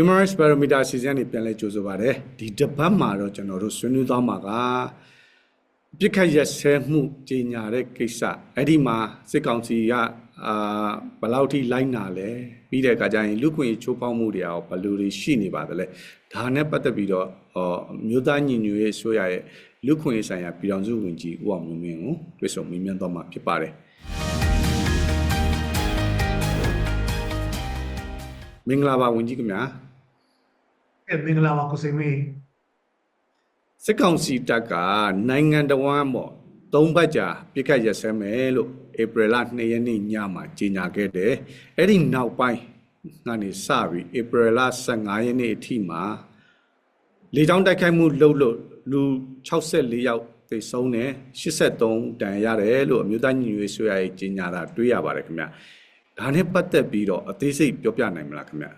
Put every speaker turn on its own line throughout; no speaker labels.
Human Rights Barometer စီစဉ်နေပြန်လဲကြိုးဆိုပါတယ်ဒီတပတ်မှာတော့ကျွန်တော်တို့ဆွေးနွေးသွားမှာကပြစ်ခတ်ရက်စဲမှုကြီးညာတဲ့ကိစ္စအဲ့ဒီမှာစစ်ကောင်စီကဘယ်လောက်ထိလိုက်နာလဲပြီးတဲ့အခါကျရင်လူခွင့်ချိုးဖောက်မှုတွေရောဘယ်လိုတွေရှိနေပါသလဲဒါနဲ့ပတ်သက်ပြီးတော့မြို့သားညီညွတ်ရေးဆိုရရဲ့လူခွင့်ဆိုင်ရာပြည်ထောင်စုဝန်ကြီးဦးအောင်မျိုးမင်းကိုတွေ့ဆုံမေးမြန်းသွားမှာဖြစ်ပါတယ်မင်္ဂလာပါဝန်ကြီးခင်ဗျာ
မင်္ဂလာပါကိုစိန်မင်း
စစ်ကောင်စီတပ်ကနိုင်ငံတော်ဝန်ပေါ့၃ပတ်ကြာပြစ်ခတ်ရက်စဲမယ်လို့ဧပြီလ2ရက်နေ့ညမှာကြေညာခဲ့တယ်အဲ့ဒီနောက်ပိုင်းကနေစပြီးဧပြီလ15ရက်နေ့အထိမှာလေကြောင်းတိုက်ခိုက်မှုလုပ်လို့လူ64ယောက်သေဆုံးတယ်83တန်ရတယ်လို့အမျိုးသားညီညွတ်ရေးဆိုရရဲ့ကြေညာတာတွေ့ရပါတယ်ခင်ဗျဒါနဲ့ပတ်သက်ပြီးတော့အသေးစိတ်ပြောပြနိုင်မလားခင်ဗျ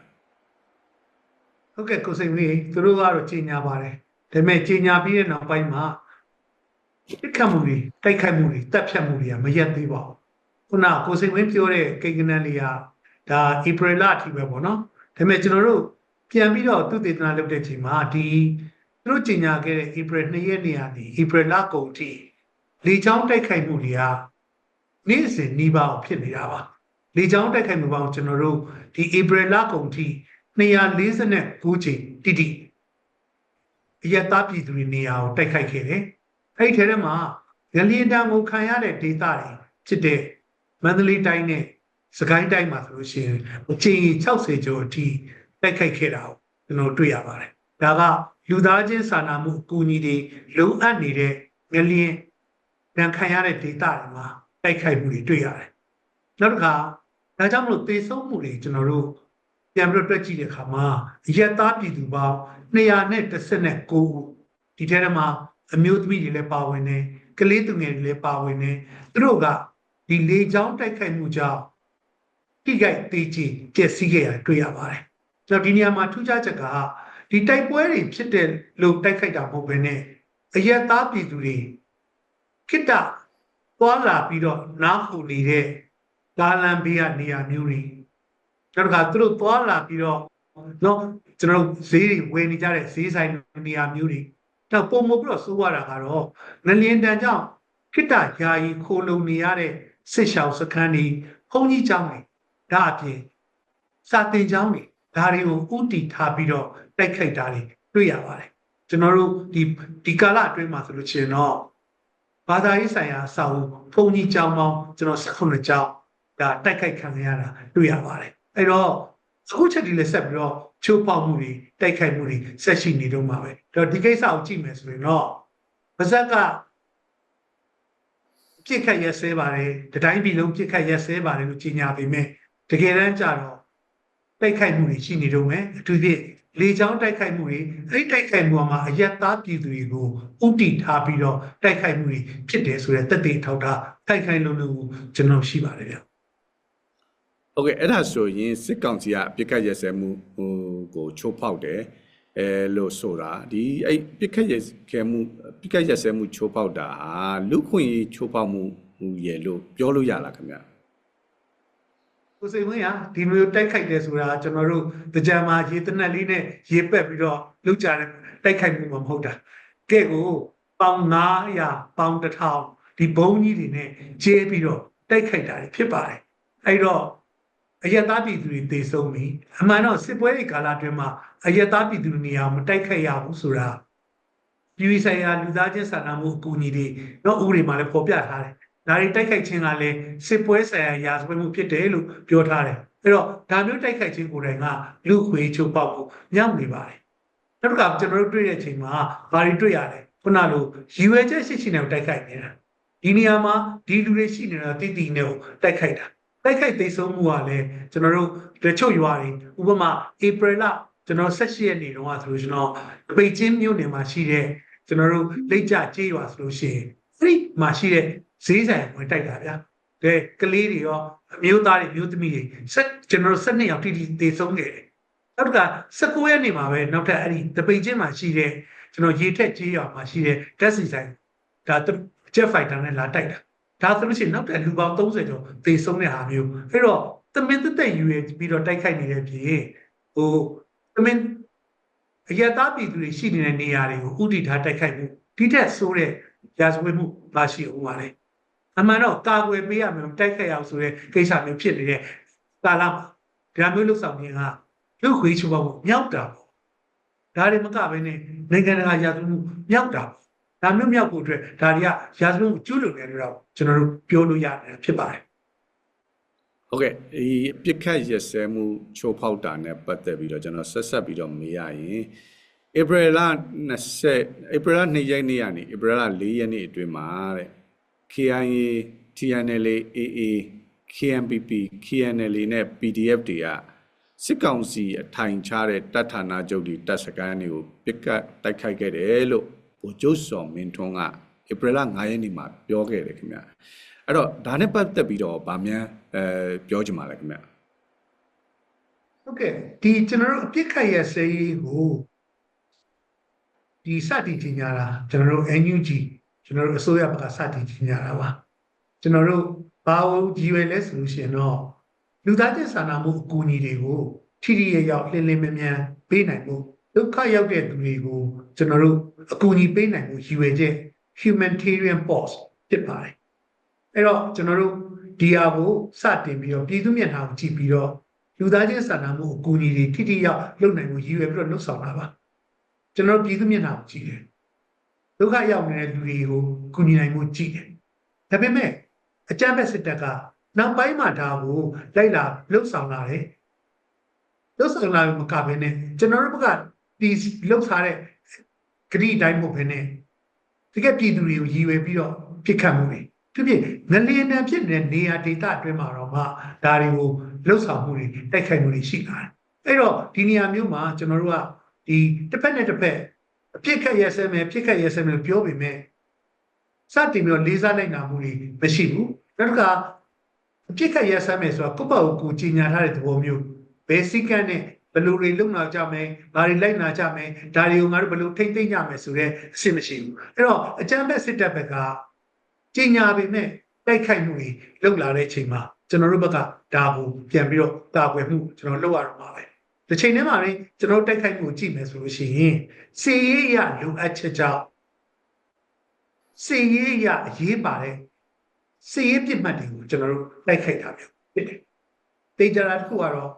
ဟုတ်ကဲ့ကိုစိန်မင်းသူတို့ကတော့ကြေညာပါတယ်ဒါပေမဲ့ကြေညာပြီးတဲ့နောက်ပိုင်းမှာပြစ်ခတ်မှုတွေတိုက်ခိုက်မှုတွေတပ်ဖြတ်မှုတွေကမရပ်သေးပါဘူးခုနကိုစိန်မင်းပြောတဲ့ကိန်းဂဏန်းလေးကဒါဧပြီလအထိပဲပေါ့နော်ဒါပေမဲ့ကျွန်တော်တို့ပြန်ပြီးတော့သူတည်တနာလုပ်တဲ့ချိန်မှာဒီသူတို့ကြေညာခဲ့တဲ့ဧပြီ2ရက်နေ့ကနေဧပြီလကုန်အထိလေကြောင်းတိုက်ခိုက်မှုတွေကနေ့စဉ်နှီးပါအောင်ဖြစ်နေတာပါလေကြောင်းတိုက်ခိုက်မှုပေါင်းကျွန်တော်တို့ဒီဧပြီလကုန်အထိ249ချိန်တိတိအရတားပြည်သူတွေနေရာကိုတိုက်ခိုက်ခဲ့တယ်။အဲ့ဒီထဲမှာရလီတန်ကိုခံရတဲ့ဒေသတွေဖြစ်တဲ့မန္တလေးတိုင်းနဲ့စကိုင်းတိုင်းမှာဆိုလို့ရှိရင်အချိန်60ကျော်အထိတိုက်ခိုက်ခဲ့တာကိုကျွန်တော်တွေ့ရပါတယ်။ဒါကလူသားချင်းစာနာမှုအကူအညီတွေလုံအပ်နေတဲ့ငလျင်တန်ခံရတဲ့ဒေသတွေမှာတိုက်ခိုက်မှုတွေတွေ့ရတယ်။နောက်တစ်ခါဒါကြောင့်မလို့သေဆုံးမှုတွေကျွန်တော်တို့ပြန်ပြီးတွက်ကြည့်တဲ့အခါမှာရက်သားပြည်သူပေါင်း219ဦးဒီထဲမှာအမျိုးသမီးတွေလည်းပါဝင်တယ်ကလေးသူငယ်တွေလည်းပါဝင်တယ်သူတို့ကဒီလေကြောင်းတိုက်ခိုက်မှုကြောင့်ထိခိုက်သေးချေပျက်စီးခဲ့ရတွေ့ရပါတယ်။ကျွန်တော်ဒီနေရာမှာထူးခြားချက်ကဒီတိုက်ပွဲတွေဖြစ်တဲ့လို့တိုက်ခိုက်တာမဟုတ်ဘဲနဲ့အရက်သားပြည်သူတွေခိတ္တသွားလာပြီးတော့နားခုနေတဲ့ကားလမ်းဘေးကနေရာမျိုးတွေနောက်တစ်ခါသူတို့သွားလာပြီးတော့နော်ကျွန်တော်တို့ဈေးတွေဝယ်နေကြတဲ့ဈေးဆိုင်နေရာမျိုးတွေတော့ပုံမပြီးတော့စိုးရတာကတော့ငလျင်တန်ကြောင့်ခိတ္တယာယီခိုလုံနေရတဲ့စစ်ရှောင်စခန်းတွေဘုံကြီးကျောင်းတွေဒါအပြင်စာတင်ကျောင်းတွေဒါတွေကိုဥတီထားပြီးတော့တိုက်ခိုက်တာတွေတွေ့ရပါတယ်ကျွန်တော်တို့ဒီကာလအတွင်းမှာဆိုလို့ရှိရင်တော့ဘာသာရေးဆိုင်ရာအဆောက်အဦဘုံကြီးကျောင်းပေါင်းကျွန်တော်18ကျောင်းဒါတိုက်ခိုက်ခံရတာတွေ့ရပါတယ်အဲ့တော့အခုချက်ဒီလည်းဆက်ပြီးတော့ချိုးပေါက်မှုတွေတိုက်ခိုက်မှုတွေဆက်ရှိနေတော့မှာပဲတော့ဒီကိစ္စကိုကြည့်မယ်ဆိုရင်တော့ပါဇက်ကပြစ်ခတ်ရက်စဲပါတယ်တတိုင်းပြည်လုံးပြစ်ခတ်ရက်စဲပါတယ်လို့ကြီးညာပေမဲ့တကယ်တမ်းကျတော့တိုက်ခိုက်မှုတွေရှိနေတော့မယ်အထူးဖြင့်လေကြောင်းတိုက်ခိုက်မှုတွေအဲ့တိုက်ခိုက်မှုမှာအယက်သားပြည်သူတွေကိုဥတီထားပြီးတော့တိုက်ခိုက်မှုတွေဖြစ်တယ်ဆိုတဲ့သက်သေထောက်ထားတိုက်ခိုက်လို့ကျွန်တော်ရှိပါတယ်ဗျ
โอเคအဲ့ဒါဆိုရင်စစ်ကောင်စီကအပြစ်ခတ်ရက်စဲမှုကိုချိုးဖောက်တယ်လို့ဆိုတာဒီအဲ့ပြစ်ခတ်ရက်စဲမှုချိုးဖောက်တာလူခွင့်ချိုးဖောက်မှုရဲ့လို့ပြောလို့ရလားခင်ဗျ
ကိုစိန်ဝင်းဒီမျိုးတိုက်ခိုက်တယ်ဆိုတာကျွန်တော်တို့ကြံမှာရေတနက်လေးနဲ့ရေပက်ပြီးတော့လောက်ကြတဲ့တိုက်ခိုက်မှုမဟုတ်တာကဲကိုပေါင်900ပေါင်1000ဒီဘုံကြီးတွေနဲ့ကျဲပြီးတော့တိုက်ခိုက်တာဖြစ်ပါတယ်အဲ့တော့အယက်သားပြည်သူတွေသေဆုံးပြီအမှန်တော့စစ်ပွဲတွေကာလအတွင်းမှာအယက်သားပြည်သူတွေနေရာမတိုက်ခိုက်ရဘူးဆိုတာပြည်ဝဆိုင်ရာလူသားချင်းစာနာမှုအကူအညီတွေတော့ဥပဒေမှာလည်းဖော်ပြထားတယ်ဒါတွေတိုက်ခိုက်ခြင်းကလည်းစစ်ပွဲဆိုင်ရာရာဇဝတ်မှုဖြစ်တယ်လို့ပြောထားတယ်အဲ့တော့ဒါမျိုးတိုက်ခိုက်ခြင်းကိုယ်တိုင်ကလူခွေချိုးပေါက်ဖို့ညောင်းနေပါတယ်နောက်တစ်ခါကျွန်တော်တို့တွေ့တဲ့အချိန်မှာဘာတွေတွေ့ရလဲခုနလိုရည်ရွယ်ချက်ရှိနေကိုတိုက်ခိုက်နေတာဒီနေရာမှာဒီလူတွေရှိနေတာတိတိနဲ့ကိုတိုက်ခိုက်တာတိုက်ခိုက်သိဆုံးမှုကလည်းကျွန်တော်တို့တချို့ရွာတွေဥပမာဧပြီလကျွန်တော်18ရက်နေ့တုန်းကဆိုလို့ကျွန်တော်ပိတ်ချင်းမြို့နယ်မှာရှိတဲ့ကျွန်တော်တို့လက်ကျကျေးရွာဆိုလို့ရှိရင်အဲ့ဒီမှာရှိတဲ့ဈေးဆိုင်ဝင်တိုက်တာဗျာတဲ့ကလေးတွေရောအမျိုးသားတွေမျိုးသမီးတွေကျွန်တော်တို့12ယောက်တိတိသေဆုံးခဲ့တယ်နောက်က19ရက်နေ့မှာပဲနောက်ထပ်အဲ့ဒီတပိတ်ချင်းမှာရှိတဲ့ကျွန်တော်ရေထက်ကျေးရွာမှာရှိတဲ့ဓာတ်ဆီဆိုင်ဒါဂျက်ဖိုက်တာနဲ့လာတိုက်တာဒါဆိုလို့ရှိရင်နောက်တဲ့လူပေါင်း30ကျော်သေဆုံးတဲ့ဟာမျိုးအဲ့တော့သမင်းသက်သက်ယူရပြီးတော့တိုက်ခိုက်နေတဲ့ပြည်ဟို I mean အရတားပြည်သူတွေရှိနေတဲ့နေရာတွေကိုဥတီထားတိုက်ခိုက်မှုဒီတက်ဆိုးတဲ့ရာဇဝတ်မှုမရှိဘူးပါလေအမှန်တော့ကာကွယ်ပေးရမယ်တိုက်ခိုက်အောင်ဆိုတဲ့ကိစ္စမျိုးဖြစ်နေတဲ့ကာလမှာဒါမျိုးလှုပ်ဆောင်ခြင်းကလူခွေးချိုးပေါင်းမြောက်တာပေါ့ဒါတွေမကဘဲနဲ့နိုင်ငံတကာရာဇဝတ်မှုမြောက်တာဒါမျိုးမြောက်ဖို့အတွက်ဒါတွေကရာဇဝတ်မှုကျူးလွန်တယ်လို့တော့ကျွန်တော်တို့ပြောလို့ရတယ်ဖြစ်ပါတယ်
ဟုတ်ကဲ့ဒီပြစ်ခတ်ရက်စဲမှုချိုးဖောက်တာနဲ့ပတ်သက်ပြီးတော့ကျွန်တော်ဆက်ပြီးတော့မေးရရင်ဧပြီလ2ရက်နေ့ကနေဧပြီလ4ရက်နေ့အတွင်းမှာတဲ့ KIA TNLA AA KNPP KNLA နဲ့ PDF တွေကစစ်ကောင်စီအထိုင်ချတဲ့တပ်ဌာနချုပ်တွေတပ်စခန်းတွေကိုပြစ်ကတ်တိုက်ခိုက်ခဲ့တယ်လို့ဗိုလ်ချုပ်စော်မင်းထွန်းကဧပြီလ9ရက်နေ့မှာပြောခဲ့တယ်ခင်ဗျအဲ့တော့ဒါနဲ့ပတ်သက်ပြီးတော့ဗာမြန်ပြောချင်ပါလဲခင်ဗျ
ဟုတ်ကဲ့ဒီကျွန်တော်တို့အပြစ်ခတ်ရစေးကိုဒီစတင်ကြီးညာတာကျွန်တော်တို့ NUG ကျွန်တော်တို့အစိုးရဘက်ကစတင်ကြီးညာတာပါကျွန်တော်တို့ဘာလို့ကြီးရွယ်လဲဆိုလို့ရှိရင်တော့လူသားချင်းစာနာမှုအကူအညီတွေကိုထိထိရောက်လင်းလင်းမြန်မြန်ပေးနိုင်ဖို့ဒုက္ခရောက်တဲ့သူတွေကိုကျွန်တော်တို့အကူအညီပေးနိုင်ဖို့ရည်ရွယ်ချက် humanitarian pause ဖြစ်ပါတယ်အဲ့တော့ကျွန်တော်တို့ဒီဟာကိုစတင်ပြီးတော့ပြည်သူမျက်နှာကိုကြည့်ပြီးတော့လူသားချင်းစာနာမှုအကူအညီတွေထိထိရောက်လုပ်နိုင်ဖို့ရည်ရွယ်ပြီးတော့လှုပ်ဆောင်တာပါကျွန်တော်ပြည်သူမျက်နှာကိုကြည့်တယ်ဒုက္ခရောက်နေတဲ့လူတွေကိုကူညီနိုင်မှုကြည့်တယ်ဒါပေမဲ့အကြမ်းဖက်စစ်တပ်ကနောက်ပိုင်းမှာဒါကိုလိုက်လာလှုပ်ဆောင်လာတယ်လှုပ်ဆောင်လာမကဘဲနဲ့ကျွန်တော်တို့ဘက်ကဒီလှုပ်ထားတဲ့ဂရိတိုင်းမဟုတ်ဘဲနဲ့တကယ်ပြည်သူတွေကိုရည်ရွယ်ပြီးတော့ပြစ်ခတ်မှုတွေဖြစ်ဖြစ်ငလျင်တန်းဖြစ်နေတဲ့နေရာဒေသအတွင်းမှာတော့မှဒါတွေကိုလှုပ်ဆောင်မှုတွေတိုက်ခိုက်မှုတွေရှိလာတယ်အဲ့တော့ဒီနေရာမျိုးမှာကျွန်တော်တို့ကဒီတစ်ဖက်နဲ့တစ်ဖက်အပြစ်ခတ်ရစဲမယ်ပြစ်ခတ်ရစဲမယ်လို့ပြောပေမဲ့စတင်ပြီးတော့လေးစားလိုက်နာမှုတွေမရှိဘူးနောက်တစ်ခါအပြစ်ခတ်ရစဲမယ်ဆိုတာကိုယ့်ဘက်ကိုကြီးညာထားတဲ့သဘောမျိုးဘယ်စည်းကမ်းနဲ့ဘယ်လိုတွေလုံနာကြမယ်ဘာတွေလိုက်နာကြမယ်ဒါတွေကိုငါတို့ဘယ်လိုထိမ့်သိမ့်ကြမယ်ဆိုတဲ့အဆင့်မရှိဘူးအဲ့တော့အကြမ်းဖက်စစ်တပ်ဘက်ကကြီးညာပေမဲ့တိုက်ခိုက်မှုတွေလုပ်လာတဲ့အချိန်မှာကျွန်တော်တို့ဘက်ကဒါကိုပြန်ပြီးတော့တာကွယ်မှုကျွန်တော်လုပ်ရတော့မှာပဲဒီချိန်ထဲမှာလည်းကျွန်တော်တိုက်ခိုက်မှုကိုကြည့်မယ်ဆိုလို့ရှိရင်စီရေးရလိုအပ်ချက်ကြောင့်စီရေးရအရေးပါတဲ့စီရေးပြစ်မှတ်တွေကိုကျွန်တော်တို့တိုက်ခိုက်တာမျိုးဖြစ်တယ်တေချာတာတစ်ခုကတော့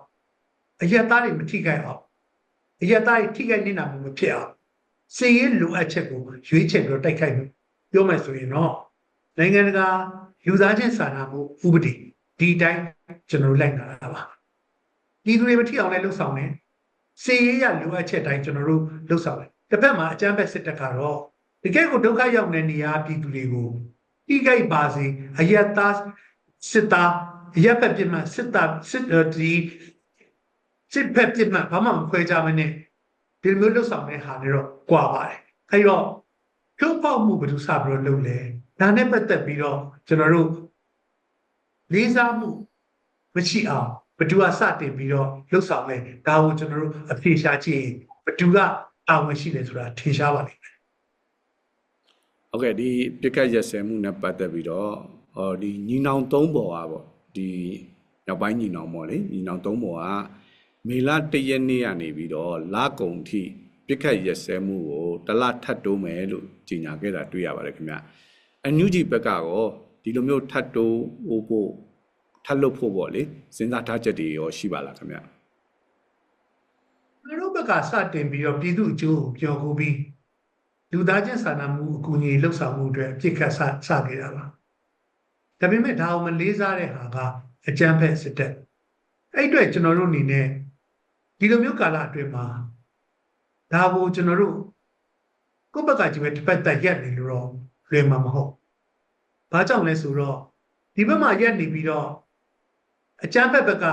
အယက်သားတွေမထိခိုက်အောင်အယက်သားတွေထိခိုက်နေတာမျိုးမဖြစ်အောင်စီရေးလိုအပ်ချက်ကိုရွေးချယ်ပြီးတော့တိုက်ခိုက်မှုပြောမယ်ဆိုရင်တော့နိုင်ငံတကာလူသားချင်းစာနာမှုဥပဒေဒီတိုင်းကျွန်တော်လိုက်လာတာပါဒီသူတွေမထိအောင်လည်းလှုပ်ဆောင်တယ်စီရေးရလိုအပ်ချက်တိုင်းကျွန်တော်တို့လှုပ်ဆောင်တယ်တစ်ဖက်မှာအကြမ်းဖက်စစ်တပ်ကတော့တကယ်ကိုဒုက္ခရောက်နေတဲ့နေရာပြည်သူတွေကိုတိကြိုက်ပါစေအယက်သားစစ်သားအယက်ဖက်ပြစ်မှတ်စစ်သားစစ်ဒီစစ်ဖက်ပြစ်မှတ်ဘာမှမခွဲကြမနဲ့ဒီလိုမျိုးလှုပ်ဆောင်တဲ့ဟာတွေတော့ကွာပါတယ်အဲဒီတော့ကျုပ်ပေါက်မှုဘယ်သူစပြီးတော့လုပ်လဲဒါနဲ့ပတ်သက်ပြီးတော့ကျွန်တော်တို့လေးစားမှုမရှိအောင်ဘယ်သူကစတင်ပြီးတော့လှုပ်ဆောင်လဲဒါကိုကျွန်တော်တို့အဖြေရှာကြည့်ရင်ဘယ်သူကအာဝန်ရှိတယ်ဆိုတာထင်ရှားပါလိမ့်မယ်
ဟုတ်ကဲ့ဒီပြစ်ခတ်ရက်စဲမှုနဲ့ပတ်သက်ပြီးတော့ဒီညီနောင်၃ပေါ်อ่ะပေါ့ဒီနောက်ပိုင်းညီနောင်ပေါ့လေညီနောင်၃ပေါ်อ่ะမေလ1ရက်နေ့ကနေပြီးတော့လကုံထိပြစ်ခတ်ရက်စဲမှုကိုတလထပ်တိုးမယ်လို့ကြေညာခဲ့တာတွေ့ရပါတယ်ခင်ဗျအန်ယူဂျီဘက်ကရောဒီလိုမျိုးထပ်တိုးဖို့ထပ်လုပ်ဖို့ပေါ့လေစဉ်းစားထားချက်တွေရောရှိပါလားခင်ဗျ
ကျွန်တော်တို့ဘက်ကစတင်ပြီးတော့ပြည်သူအကျိုးကိုပြောခိုးပြီးလူသားချင်းစာနာမှုအကူအညီလှုပ်ဆောင်မှုအတွက်အပြစ်ခတ်စခဲ့တာပါဒါပေမဲ့ဒါအောင်မလေးစားတဲ့ဟာကအကြမ်းဖက်စစ်တပ်အဲ့အတွက်ကျွန်တော်တို့အနေနဲ့ဒီလိုမျိုးကာလအတွင်းမှာဒါကိုကျွန်တော်တို့ကိုယ့်ဘက်ကကြည့်ပဲတစ်ဖက်သက်ရက်နေလို့တော့လွယ်မှာမဟုတ်ဘာကြောင့်လဲဆိုတော့ဒီဘက်မှာရက်နေပြီးတော့အကြမ်းဖက်ဘက်က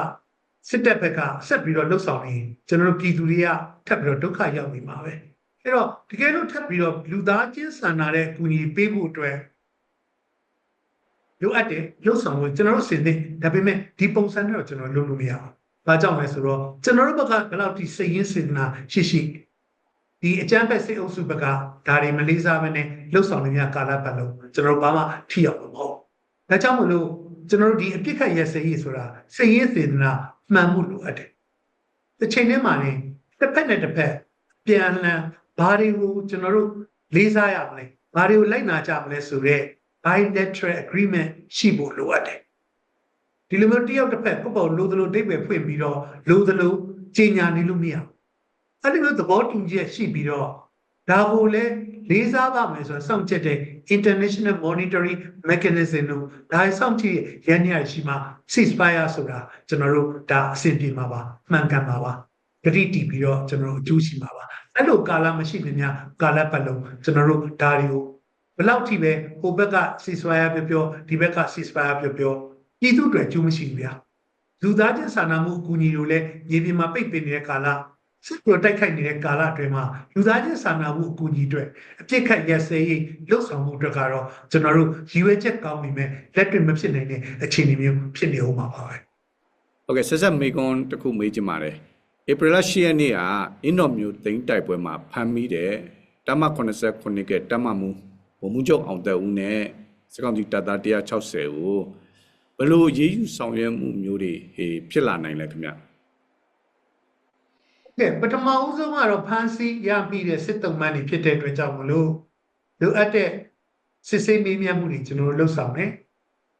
စစ်တပ်ဘက်ကဆက်ပြီးတော့လှုပ်ဆောင်နေကျွန်တော်တို့ပြည်သူတွေကထပ်ပြီးတော့ဒုက္ခရောက်နေမှာပဲအဲ့တော့တကယ်လို့ထပ်ပြီးတော့လူသားချင်းစာနာတဲ့အကူအညီပေးဖို့အတွက်လိုအပ်တယ်လှုပ်ဆောင်လို့ကျွန်တော်တို့စင်နေဒါပေမဲ့ဒီပုံစံနဲ့တော့ကျွန်တော်လုပ်လို့မရဘူး။ဘာကြောင့်လဲဆိုတော့ကျွန်တော်တို့ဘက်ကဘယ်လောက်ထိစိတ်ရင်းစေတနာရှိဒီအကြမ်းဖက်စစ်အုပ်စုဘက်ကဒါတွေမလေးစားဘဲနဲ့လှုပ်ဆောင်နေများကာလပတ်လုံးကျွန်တော်တို့ဘာမှထိရောက်လို့မဟုတ်။ဒါကြောင့်မလို့ကျွန်တော်တို့ဒီအပြစ်ခတ်ရစရေးဆိုတာစိတ်ရင်းစေတနာမှန်မှုလိုအပ်တယ်။တစ်ချိန်တည်းမှာလည်း တစ်ဖက်နဲ့တစ်ဖက်ပြန်လည်ဘာတွေကိုကျွန်တော်တို့လေးစားရမလဲဘာတွေကိုလိုက်နာကြမလဲဆိုတော့ bilateral agreement ရှိဖို့လိုအပ်တယ်ဒီလိုမျိုးတယောက်တစ်ဖက်ပုတ်ပေါလိုသလိုဒိတ်ပဲဖွင့်ပြီးတော့လိုသလိုကြီးညာနေလို့မရဘူးအဲ့ဒီလိုသဘောတူညီချက်ရှိပြီးတော့ဒါကိုလည်းလေးစားပါမယ်ဆိုတော့စောင့်ကြည့်တဲ့ international monitoring mechanism တို့ဒါစောင့်ကြည့်ရန်ရရှိမှ ceasefire ဆိုတာကျွန်တော်တို့ဒါအဆင်ပြေမှာပါမှန်ကန်ပါပါဂတိတည်ပြီးတော့ကျွန်တော်တို့အကျိုးရှိမှာပါအဲ့လိုကာလမရှိမများကာလပတ်လုံးကျွန်တော်တို့ဒါတွေကိုဘယ်လောက်ထိပဲဟိုဘက်က ceasefire ပြောဒီဘက်က ceasefire ပြောပြည်သူတွေအကျိုးမရှိဘူးဗျာလူသားချင်းစာနာမှုအကူအညီတွေလည်းမြေပြင်မှာပိတ်ပင်နေတဲ့ကာလစစ်ပရိုတိုက်ခိုက်နေတဲ့ကာလအတွင်းမှာလူသားချင်းစာနာမှုအကူအညီတွေအပြစ်ခတ်ရစဲရေးလှုပ်ဆောင်မှုတွေကတော့ကျွန်တော်တို့ရည်ရွယ်ချက်ကောင်းနေမယ်လက်တွေ့မဖြစ်နိုင်တဲ့အခြေအနေမျိုးဖြစ်နေဦးမှာပါပဲ
ဟုတ်ကဲ့ဆက်ဆက်မေကွန်တစ်ခုမေးချင်ပါတယ်ဧပြီလ10ရက်နေ့ကအင်းတော်မျိုးသိန်းတိုက်ပွဲမှာဖမ်းမိတဲ့တမ89ကတမမှုဗိုလ်မှူးချုပ်အောင်သက်ဦးနဲ့စစ်ကောင်စီတပ်သား160ကိုဘယ်လိုရေးယူဆောင်ရွက်မှုမျိုးတွေဖြစ်လာနိုင်လဲခင်ဗျ
ကဲပထမဦးဆုံးကတော့ဖမ်းဆီးရပြီးတဲ့စစ်တုံးမှန်တွေဖြစ်တဲ့အတွက်ကြောင့်မလို့လိုအပ်တဲ့စစ်ဆေးမေးမြန်းမှုတွေကျွန်တော်တို့လှုပ်ဆောင်တယ်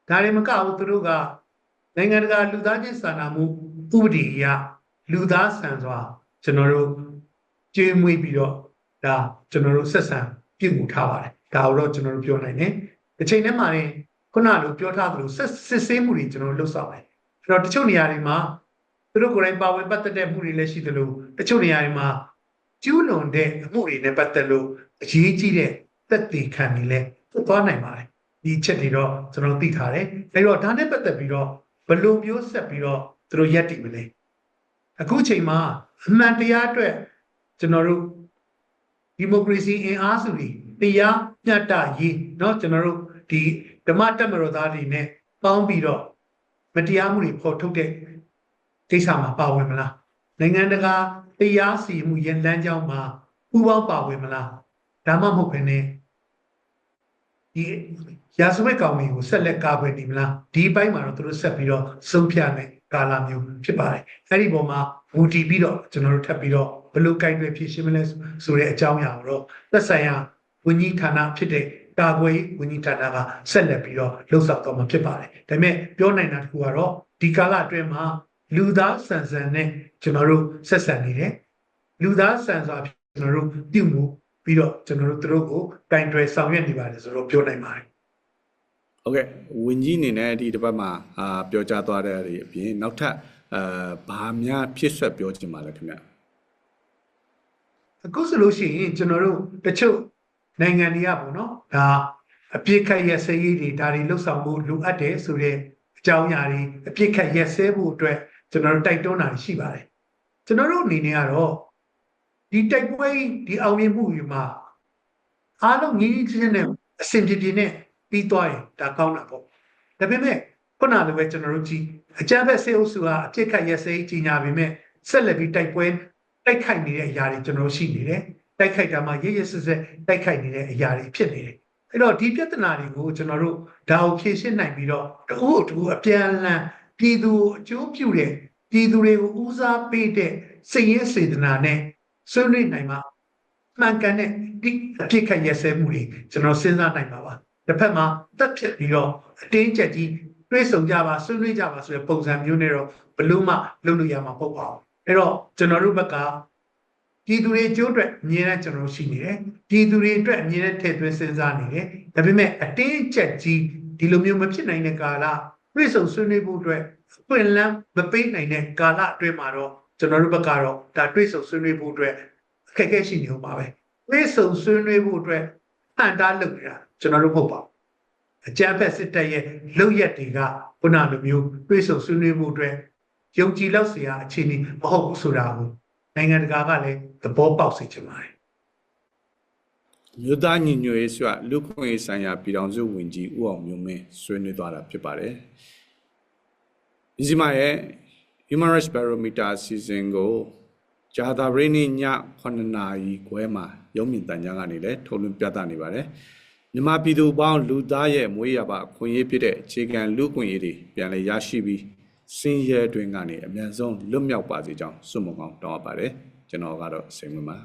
ဒါတွေမကဘူးသူတို့ကနိုင်ငံတကာလူသားချင်းစာနာမှုဥပဒေအရလူသားဆန်စွာကျွန်တော်တို့ကြေးမွေးပြီးတော့ဒါကျွန်တော်တို့ဆက်ဆံပြုမှုထားပါတယ်ဒါကိုတော့ကျွန်တော်တို့ပြောနိုင်တယ်တစ်ချိန်တည်းမှာလည်းခုနလိုပြောထားသလိုစစ်ဆေးမှုတွေကျွန်တော်တို့လှုပ်ဆောင်တယ်အဲ့တော့တချို့နေရာတွေမှာသူတို့ကိုယ်တိုင်ပါဝင်ပတ်သက်တဲ့မှုတွေလည်းရှိသလိုတချို့နေရာတွေမှာကျူးလွန်တဲ့အမှုတွေနဲ့ပတ်သက်လို့အရေးကြီးတဲ့သက်သေခံတွေလည်းသွားနိုင်ပါတယ်ဒီချက်တွေတော့ကျွန်တော်သိထားတယ်အဲ့တော့ဒါနဲ့ပတ်သက်ပြီးတော့ဘယ်လိုမျိုးဆက်ပြီးတော့သူတို့ရပ်တည်မလဲအခုချိန်မှာအမှန်တရားအတွက်ကျွန်တော်တို့ဒီမိုကရေစီအင်အားစုတွေတရားမျှတရေးเนาะကျွန်တော်တို့ဒီဓမ္မတက်မတော်သားတွေနဲ့ပေါင်းပြီးတော့မတရားမှုတွေဖော်ထုတ်တဲ့ကိစ္စမှာပါဝင်မလားနိုင်ငံတကာတရားစီမှုရန်လမ်းကြောင်းမှာပူးပေါင်းပါဝင်မလားဒါမှမဟုတ်ဘဲနဲ့ဒီရာဇဝတ်ကောင်တွေကိုဆက်လက်ကာကွယ်နေမလားဒီအပိုင်းမှာတော့သူတို့ဆက်ပြီးတော့ဆုံးဖြတ်မယ်ကာလမျိုးဖြစ်ပါတယ်အဲ့ဒီပုံမှာမူတည်ပြီးတော့ကျွန်တော်တို့ထပ်ပြီးတော့ဘယ်လိုကိုင်တွယ်ဖြစ်ရှင်းမလဲဆိုတဲ့အကြောင်းအရာကိုတော့သက်ဆိုင်ရာဝန်ကြီးဌာနဖြစ်တဲ့ကာကွယ်ဝန်ကြီးဌာနကဆက်လက်ပြီးတော့လှုပ်ဆောင်တော့မှာဖြစ်ပါတယ်ဒါပေမဲ့ပြောနိုင်တာတခုကတော့ဒီကာလအတွင်းမှာလူသားဆန်ဆန်နဲ့ကျွန်တော်တို့ဆက်ဆံနေတယ်လူသားဆန်စွာကျွန်တော်တို့ပြုမှုပြီးတော့ကျွန်တော်တို့သူတို့ကိုကင်တွယ်ဆောင်ရွက်နေပါတယ်ဆိုတော့ပြောနိုင်ပါတယ်
ဟုတ်ကဲ့ဝန်ကြီးအနေနဲ့ဒီတစ်ပတ်မှာပြောကြားသွားတဲ့အပြင်နောက်ထပ်ဘာများဖြစ်ဆွက်ပြောချင်ပါလဲခင်ဗျ
အခုဆိုလို့ရှိရင်ကျွန်တော်တို့တချို့နိုင်ငံတွေကပေါ့နော်ဒါအပြစ်ခတ်ရစဲရေးတွေဒါတွေလှုပ်ဆောင်ဖို့လိုအပ်တယ်ဆိုတဲ့အကြောင်းအရာတွေအပြစ်ခတ်ရစဲဖို့အတွက်ကျွန်တော်တို့တိုက်တွန်းတာရှိပါတယ်ကျွန်တော်တို့အနေနဲ့ကတော့ဒီတိုက်ပွဲဒီအောင်မြင်မှုတွေမှာအားလုံးညီညီချင်းနဲ့အဆင်ပြေပြေနဲ့ပြီးသွားရင်ဒါကောင်းတာပေါ့ဒါပေမဲ့ခုနလိုပဲကျွန်တော်တို့ကြည့်အကြမ်းဖက်စေအုပ်စုဟာအပြစ်ခတ်ရစဲကြီးညာပေမဲ့ဆက်လက်ပြီးတိုက်ပွဲတိုက်ခိုက်နေတဲ့အရာတွေကျွန်တော်ရှိနေတယ်တိုက်ခိုက်တာမှာရရစစ်စစ်တိုက်ခိုက်နေတဲ့အရာတွေဖြစ်နေတယ်အဲ့တော့ဒီပြဿနာတွေကိုကျွန်တော်တို့ဒါကိုဖြေရှင်းနိုင်ပြီးတော့တခုတခုအပြန်အလှန်ပြည်သူအကျိုးပြုတဲ့ပြည်သူတွေကိုဦးစားပေးတဲ့စိတ်ရင်းစေတနာနဲ့ဆွေးနွေးနိုင်မှာမှန်ကန်တဲ့ဒီအဖြစ်ခက်ရစဲမှုတွေကျွန်တော်စဉ်းစားနိုင်ပါပါတစ်ဖက်မှာတက်ဖြစ်ပြီးတော့အတင်းကျပ်ကြီးတွေးဆုံကြပါဆွေးနွေးကြပါဆိုတဲ့ပုံစံမျိုးနဲ့တော့ဘလို့မှလုပ်လို့ရမှာမဟုတ်ပါဘူးအဲ့တော့ကျွန်တော်တို့ဘက်ကပြည်သူတွေကျိုးအတွက်အမြဲတမ်းကျွန်တော်ရှိနေတယ်ပြည်သူတွေအတွက်အမြဲတမ်းထည့်သွင်းစဉ်းစားနေတယ်ဒါပေမဲ့အတင်းကျပ်ကြီးဒီလိုမျိုးမဖြစ်နိုင်တဲ့ကာလတွေးဆုံဆွေးနွေးဖို့အတွက်ပွင့်လန်းမပေးနိုင်တဲ့ကာလအတွင်းမှာတော့ကျွန်တော်တို့ဘက်ကတော့ဒါတွေးဆုံဆွေးနွေးဖို့အတွက်အခက်အခဲရှိနေဦးပါပဲတွေးဆုံဆွေးနွေးဖို့အတွက်ဟန်တာလုပ်နေတာကျွန်တော်တို့မဟုတ်ပါဘူးအကြမ်းဖက်စစ်တပ်ရဲ့လုပ်ရက်တွေကခုနလိုမျိုးတွေးဆုံဆွေးနွေးဖို့အတွက်ယုံကြည်လောက်စရာအခြေအနေမဟုတ်ဘူးဆိုတာကိုနိုင်ငံတကာကလည်းသဘောပေါက်စေချင်ပါတယ်
မြို့သားညီညွတ်ရေးဆွလူခွင့်ရေးဆိုင်ရာပြည်ထောင်စုဝန်ကြီးဦးအောင်မျိုးမင်းဆွေးနွေးသွားတာဖြစ်ပါတယ်ဒီစီမရဲ့ Human Rights Barometer အစီအစဉ်ကိုဂျာသာရီနီည9နာရီခွဲမှာရုံးမြင့်တန်ကြားကနေလည်းထုတ်လွှင့်ပြသနေပါတယ်မြန်မာပြည်သူပေါင်းလူသားရဲ့မွေးရပါအခွင့်အရေးဖြစ်တဲ့အခြေခံလူခွင့်ရေးတွေပြန်လည်ရရှိပြီးစင်ရဲတွင်ကနေအမြန်ဆုံးလွတ်မြောက်ပါစေကြောင်းဆုမွန်ကောင်းတောင်းအပ်ပါတယ် ကျွန်တော်ကတော့စိတ်ဝင်ပါ